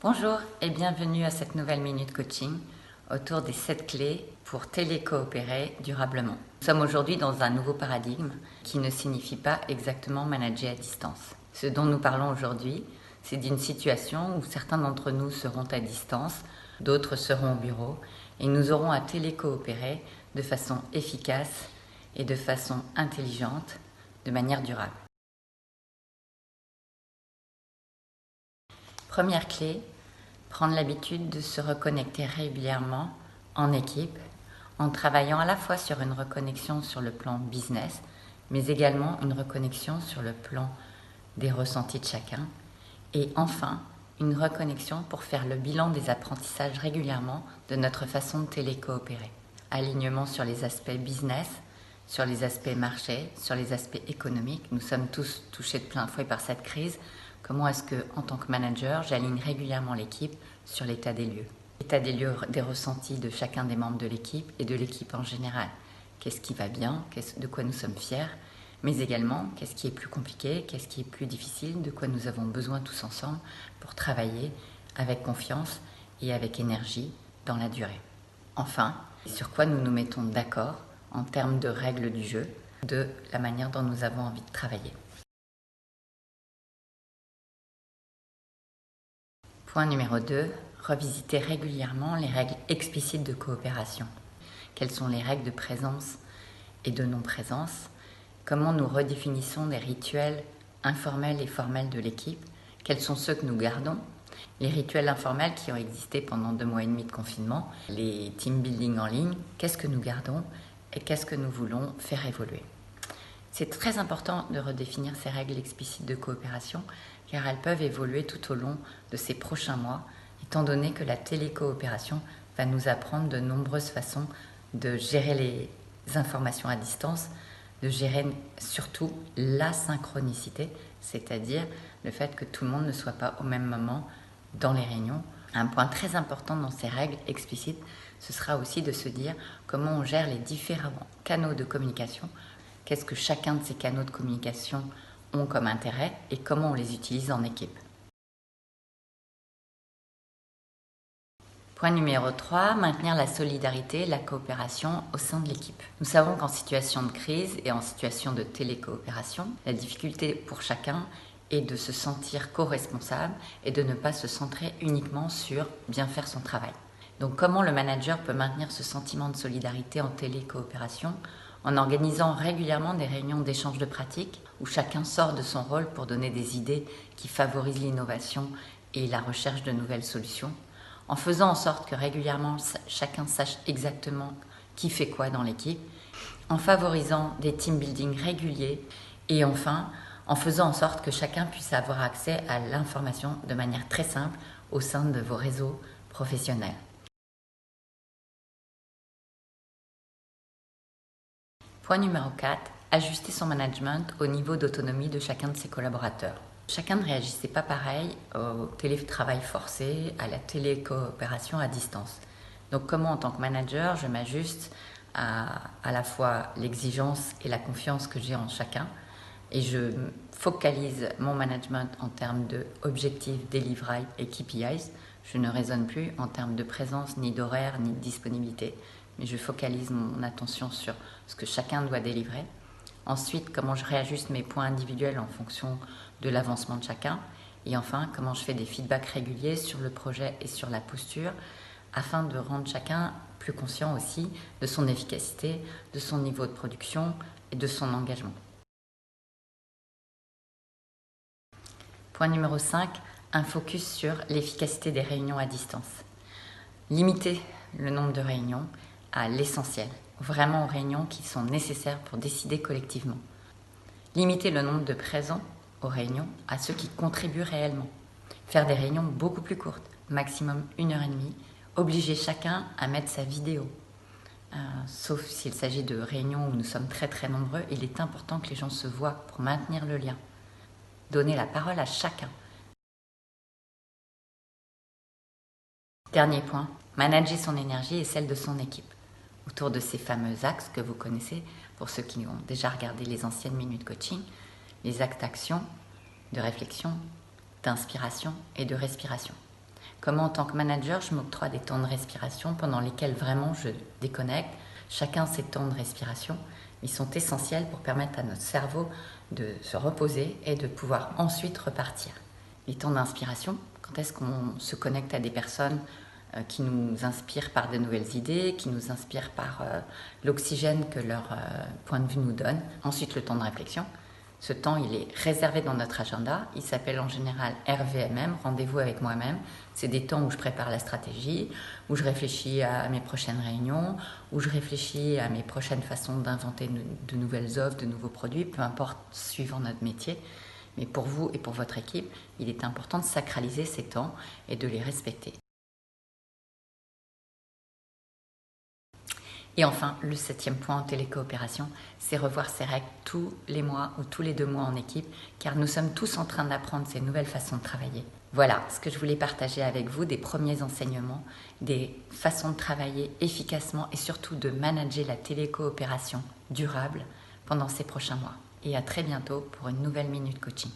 Bonjour et bienvenue à cette nouvelle Minute Coaching autour des 7 clés pour télécoopérer durablement. Nous sommes aujourd'hui dans un nouveau paradigme qui ne signifie pas exactement manager à distance. Ce dont nous parlons aujourd'hui, c'est d'une situation où certains d'entre nous seront à distance, d'autres seront au bureau et nous aurons à télécoopérer de façon efficace et de façon intelligente, de manière durable. Première clé, prendre l'habitude de se reconnecter régulièrement en équipe, en travaillant à la fois sur une reconnexion sur le plan business, mais également une reconnexion sur le plan des ressentis de chacun, et enfin une reconnexion pour faire le bilan des apprentissages régulièrement de notre façon de télécoopérer. Alignement sur les aspects business, sur les aspects marché, sur les aspects économiques. Nous sommes tous touchés de plein fouet par cette crise. Comment est-ce que, en tant que manager, j'aligne régulièrement l'équipe sur l'état des lieux? L'état des lieux des ressentis de chacun des membres de l'équipe et de l'équipe en général. Qu'est-ce qui va bien? De quoi nous sommes fiers? Mais également, qu'est-ce qui est plus compliqué? Qu'est-ce qui est plus difficile? De quoi nous avons besoin tous ensemble pour travailler avec confiance et avec énergie dans la durée? Enfin, sur quoi nous nous mettons d'accord en termes de règles du jeu, de la manière dont nous avons envie de travailler. Point numéro 2, revisiter régulièrement les règles explicites de coopération. Quelles sont les règles de présence et de non-présence? Comment nous redéfinissons des rituels informels et formels de l'équipe? Quels sont ceux que nous gardons? Les rituels informels qui ont existé pendant 2 mois et demi de confinement, les team building en ligne, qu'est-ce que nous gardons et qu'est-ce que nous voulons faire évoluer? C'est très important de redéfinir ces règles explicites de coopération car elles peuvent évoluer tout au long de ces prochains mois, étant donné que la télécoopération va nous apprendre de nombreuses façons de gérer les informations à distance, de gérer surtout la synchronicité, c'est-à-dire le fait que tout le monde ne soit pas au même moment dans les réunions. Un point très important dans ces règles explicites, ce sera aussi de se dire comment on gère les différents canaux de communication, qu'est-ce que chacun de ces canaux de communication ont comme intérêt et comment on les utilise en équipe. Point numéro 3, maintenir la solidarité et la coopération au sein de l'équipe. Nous savons qu'en situation de crise et en situation de télécoopération, la difficulté pour chacun est de se sentir co-responsable et de ne pas se centrer uniquement sur bien faire son travail. Donc comment le manager peut maintenir ce sentiment de solidarité en télécoopération en organisant régulièrement des réunions d'échange de pratiques où chacun sort de son rôle pour donner des idées qui favorisent l'innovation et la recherche de nouvelles solutions, en faisant en sorte que régulièrement chacun sache exactement qui fait quoi dans l'équipe, en favorisant des team building réguliers et enfin en faisant en sorte que chacun puisse avoir accès à l'information de manière très simple au sein de vos réseaux professionnels. Point numéro 4, ajuster son management au niveau d'autonomie de chacun de ses collaborateurs. Chacun ne réagissait pas pareil au télétravail forcé, à la télécoopération à distance. Donc comment en tant que manager, je m'ajuste à la fois l'exigence et la confiance que j'ai en chacun et je focalise mon management en termes d'objectifs, délivrables et KPIs. Je ne raisonne plus en termes de présence, ni d'horaire, ni de disponibilité, mais je focalise mon attention sur ce que chacun doit délivrer. Ensuite, comment je réajuste mes points individuels en fonction de l'avancement de chacun. Et enfin, comment je fais des feedbacks réguliers sur le projet et sur la posture afin de rendre chacun plus conscient aussi de son efficacité, de son niveau de production et de son engagement. Point numéro 5, un focus sur l'efficacité des réunions à distance. Limiter le nombre de réunions à l'essentiel, vraiment aux réunions qui sont nécessaires pour décider collectivement. Limiter le nombre de présents aux réunions à ceux qui contribuent réellement. Faire des réunions beaucoup plus courtes, maximum 1h30. Obliger chacun à mettre sa vidéo. Sauf s'il s'agit de réunions où nous sommes très très nombreux, il est important que les gens se voient pour maintenir le lien. Donner la parole à chacun. Dernier point, manager son énergie et celle de son équipe. Autour de ces fameux axes que vous connaissez, pour ceux qui ont déjà regardé les anciennes minutes coaching, les axes d'action, de réflexion, d'inspiration et de respiration. Comment en tant que manager, je m'octroie des temps de respiration pendant lesquels vraiment je déconnecte. Chacun ses temps de respiration, ils sont essentiels pour permettre à notre cerveau de se reposer et de pouvoir ensuite repartir. Les temps d'inspiration, quand est-ce qu'on se connecte à des personnes qui nous inspirent par de nouvelles idées, qui nous inspirent par l'oxygène que leur point de vue nous donne. Ensuite, le temps de réflexion. Ce temps, il est réservé dans notre agenda. Il s'appelle en général RVMM, rendez-vous avec moi-même. C'est des temps où je prépare la stratégie, où je réfléchis à mes prochaines réunions, où je réfléchis à mes prochaines façons d'inventer de nouvelles offres, de nouveaux produits, peu importe, suivant notre métier. Mais pour vous et pour votre équipe, il est important de sacraliser ces temps et de les respecter. Et enfin, le 7e point en télécoopération, c'est revoir ses règles tous les mois ou tous les 2 mois en équipe, car nous sommes tous en train d'apprendre ces nouvelles façons de travailler. Voilà ce que je voulais partager avec vous, des premiers enseignements, des façons de travailler efficacement et surtout de manager la télécoopération durable pendant ces prochains mois. Et à très bientôt pour une nouvelle Minute Coaching.